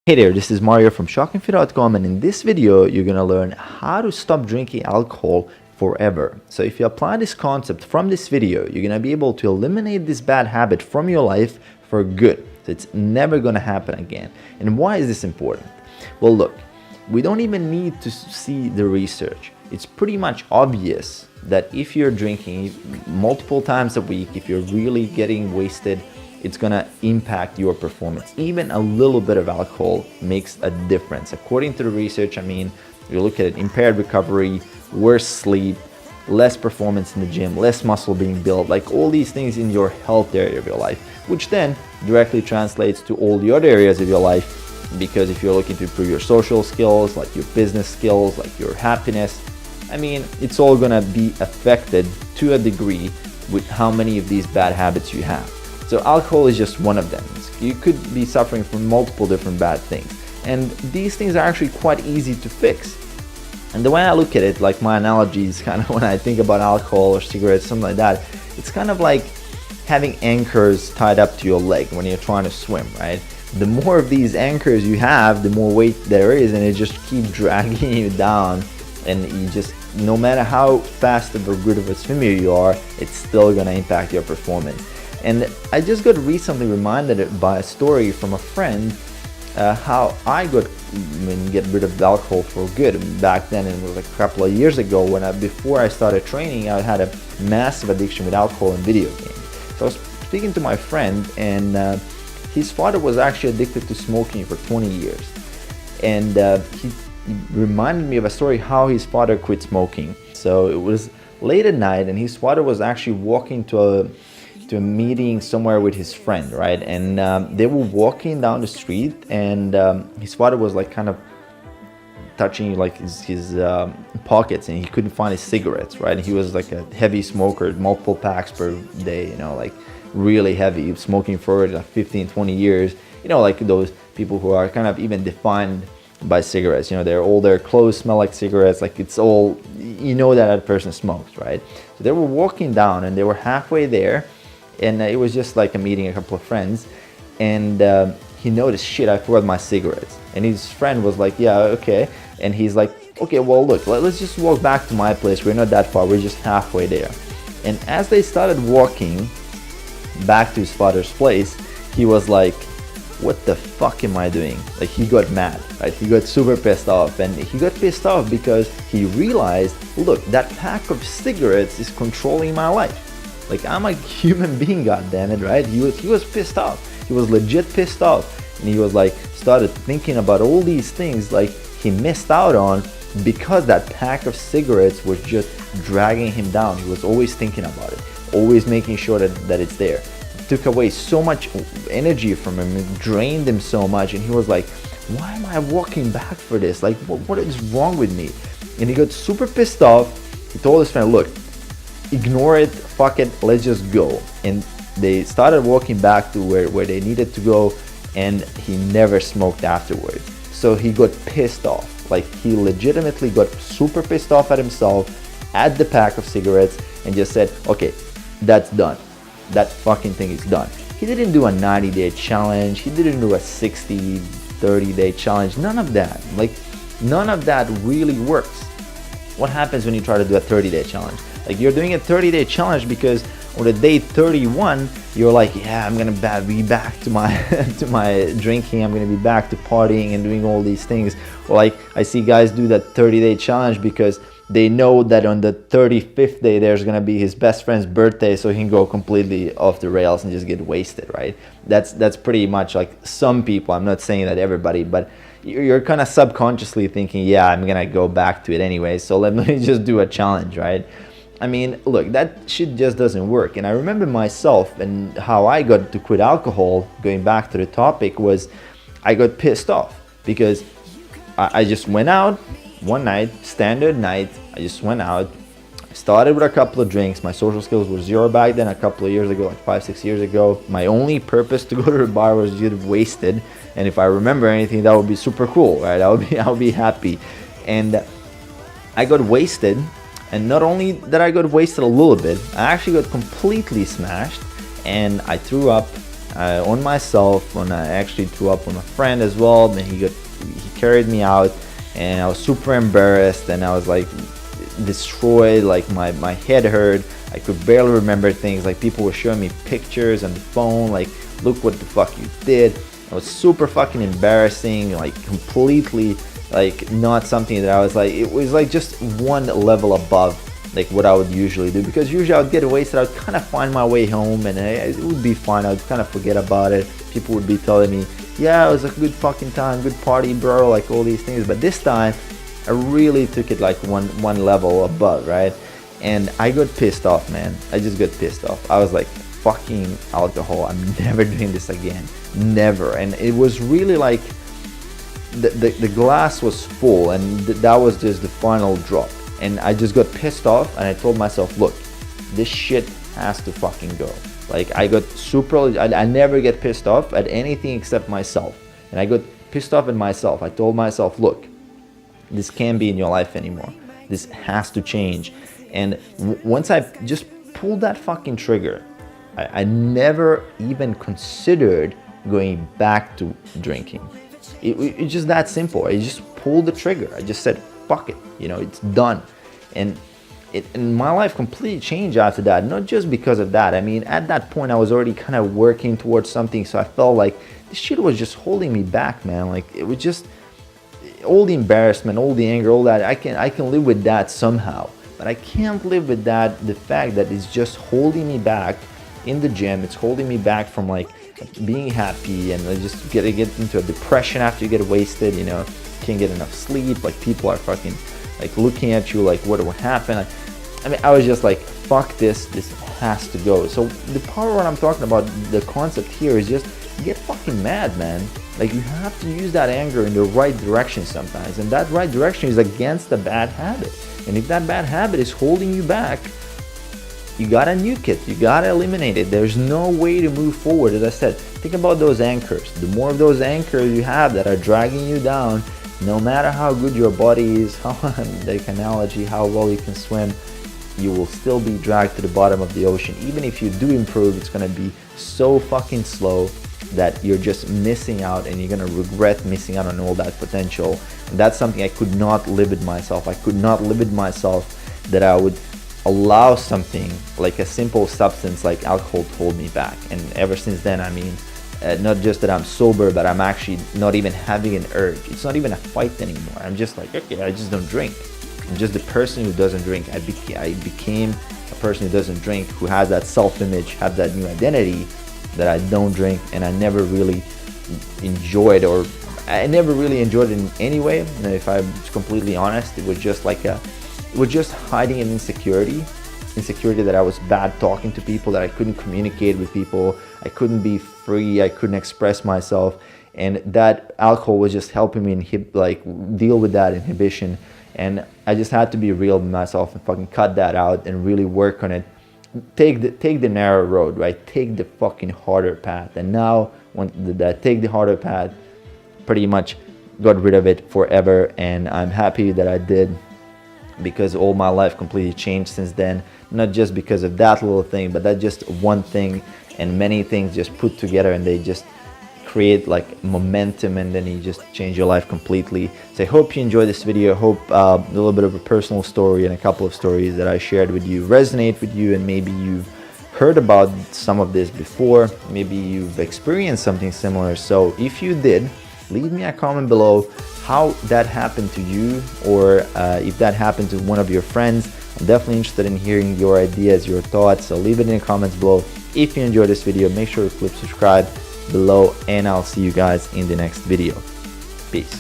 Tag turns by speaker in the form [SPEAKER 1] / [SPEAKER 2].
[SPEAKER 1] Hey there, this is Mario from ShockingFit.com, and in this video you're gonna learn how to stop drinking alcohol forever. So if you apply this concept from this video, you're gonna be able to eliminate this bad habit from your life for good. So it's never gonna happen again. And why is this important? Well, look, we don't even need to see the research. It's pretty much obvious that if you're drinking multiple times a week, if you're really getting wasted, it's gonna impact your performance. Even a little bit of alcohol makes a difference. According to the research, you look at it, impaired recovery, worse sleep, less performance in the gym, less muscle being built, like all these things in your health area of your life, which then directly translates to all the other areas of your life. Because if you're looking to improve your social skills, like your business skills, like your happiness, it's all gonna be affected to a degree with how many of these bad habits you have. So alcohol is just one of them. You could be suffering from multiple different bad things. And these things are actually quite easy to fix. And the way I look at it, like my analogy is kind of when I think about alcohol or cigarettes, something like that, it's kind of like having anchors tied up to your leg when you're trying to swim, right? The more of these anchors you have, the more weight there is, and it just keeps dragging you down. And you just, no matter how fast of a good of a swimmer you are, it's still gonna impact your performance. And I just got recently reminded by a story from a friend how I got get rid of alcohol for good. Back then, it was like a couple of years ago before I started training, I had a massive addiction with alcohol and video games. So I was speaking to my friend, and his father was actually addicted to smoking for 20 years. And he reminded me of a story how his father quit smoking. So it was late at night, and his father was actually walking to a meeting somewhere with his friend, right? And they were walking down the street, and his father was like kind of touching like his pockets, and he couldn't find his cigarettes, right? He was like a heavy smoker, multiple packs per day, like really heavy, smoking for like 15, 20 years, like those people who are kind of even defined by cigarettes. All their clothes smell like cigarettes, like it's all, that person smokes, right? So they were walking down, and they were halfway there, and it was just like a meeting, a couple of friends, and he noticed, shit, I forgot my cigarettes. And his friend was like, yeah, okay. And he's like, okay, well, look, let's just walk back to my place. We're not that far, we're just halfway there. And as they started walking back to his father's place, he was like, what the fuck am I doing? Like, he got mad, right? He got super pissed off, and he got pissed off because he realized, look, that pack of cigarettes is controlling my life. Like, I'm a human being, goddammit, right? He was pissed off. He was legit pissed off, and he was like, started thinking about all these things like he missed out on because that pack of cigarettes was just dragging him down. He was always thinking about it, always making sure that it's there. It took away so much energy from him, it drained him so much, and he was like, why am I walking back for this? Like, what is wrong with me? And he got super pissed off. He told his friend, look, ignore it, fuck it, let's just go. And they started walking back to where they needed to go, and he never smoked afterwards. So he got pissed off. Like, he legitimately got super pissed off at himself, at the pack of cigarettes, and just said, okay, that's done. That fucking thing is done. He didn't do a 90-day challenge. He didn't do a 60, 30-day challenge. None of that. Like, none of that really works. What happens when you try to do a 30-day challenge? Like, you're doing a 30-day challenge because on the day 31, you're like, yeah, I'm gonna be back to my to my drinking. I'm gonna be back to partying and doing all these things. Or like, I see guys do that 30-day challenge because they know that on the 35th day there's gonna be his best friend's birthday, so he can go completely off the rails and just get wasted, right? That's pretty much like some people. I'm not saying that everybody, but you're kind of subconsciously thinking, yeah, I'm gonna go back to it anyway, so let me just do a challenge, right? Look, that shit just doesn't work. And I remember myself and how I got to quit alcohol, going back to the topic, was I got pissed off because I just went out one night, standard night. I just went out, started with a couple of drinks. My social skills were zero back then, a couple of years ago, like 5-6 years ago. My only purpose to go to the bar was to get wasted. And if I remember anything, that would be super cool, right? I would be happy. And I got wasted. And not only that I got wasted a little bit, I actually got completely smashed, and I threw up. on myself when I actually threw up on a friend as well. And he carried me out, and I was super embarrassed, and I was like destroyed. Like my head hurt. I could barely remember things. Like people were showing me pictures on the phone, like, look what the fuck you did. It was super fucking embarrassing, like completely like not something that I was like, it was like just one level above like what I would usually do, because usually I would get wasted, I would kind of find my way home and it would be fine. I would kind of forget about it. People would be telling me, yeah, it was a good fucking time, good party, bro, like all these things. But this time I really took it like one level above, right? And I got pissed off, man. I just got pissed off. I was like, fucking alcohol, I'm never doing this again, never. And it was really like the glass was full, and that was just the final drop. And I just got pissed off, and I told myself, look, this shit has to fucking go. Like I got super, I never get pissed off at anything except myself. And I got pissed off at myself. I told myself, look, this can't be in your life anymore. This has to change. And once I just pulled that fucking trigger, I never even considered going back to drinking. It's just that simple. I just pulled the trigger. I just said, fuck it, you know, it's done. And my life completely changed after that. Not just because of that. I mean, at that point, I was already kind of working towards something. So I felt like this shit was just holding me back, man. Like it was just all the embarrassment, all the anger, all that. I can live with that somehow. But I can't live with that, the fact that it's just holding me back in the gym. It's holding me back from like being happy, and I just get into a depression after you get wasted, you know, can't get enough sleep, like people are fucking like looking at you like what happened. I mean, I was just like, fuck this has to go. So the part what I'm talking about, the concept here is just get fucking mad, man. Like you have to use that anger in the right direction sometimes, and that right direction is against the bad habit. And if that bad habit is holding you back, you gotta nuke it, you gotta eliminate it. There's no way to move forward. As I said, think about those anchors. The more of those anchors you have that are dragging you down, no matter how good your body is, how, like analogy, how well you can swim, you will still be dragged to the bottom of the ocean. Even if you do improve, it's gonna be so fucking slow that you're just missing out, and you're gonna regret missing out on all that potential. And that's something I could not live with myself. I could not live with myself that I would allow something like a simple substance like alcohol to hold me back. And ever since then, I mean, not just that I'm sober, but I'm actually not even having an urge. It's not even a fight anymore. I'm just like, okay, I just don't drink. I'm just the person who doesn't drink. I became a person who doesn't drink, who has that self-image, have that new identity that I don't drink. And I never really enjoyed, or I never really enjoyed it in any way. And if I'm completely honest, it was just like it was just hiding an insecurity that I was bad talking to people, that I couldn't communicate with people, I couldn't be free, I couldn't express myself. And that alcohol was just helping me deal with that inhibition. And I just had to be real with myself and fucking cut that out and really work on it. Take the narrow road, right? Take the fucking harder path. And now when that take the harder path, pretty much got rid of it forever. And I'm happy that I did, because all my life completely changed since then. Not just because of that little thing, but that just one thing, and many things just put together, and they just create like momentum, and then you just change your life completely. So I hope you enjoyed this video. I hope a little bit of a personal story and a couple of stories that I shared with you resonate with you, and maybe you've heard about some of this before, maybe you've experienced something similar. So if you did, leave me a comment below how that happened to you, or if that happened to one of your friends. I'm definitely interested in hearing your ideas, your thoughts, so leave it in the comments below. If you enjoyed this video, make sure to click subscribe below, and I'll see you guys in the next video. Peace.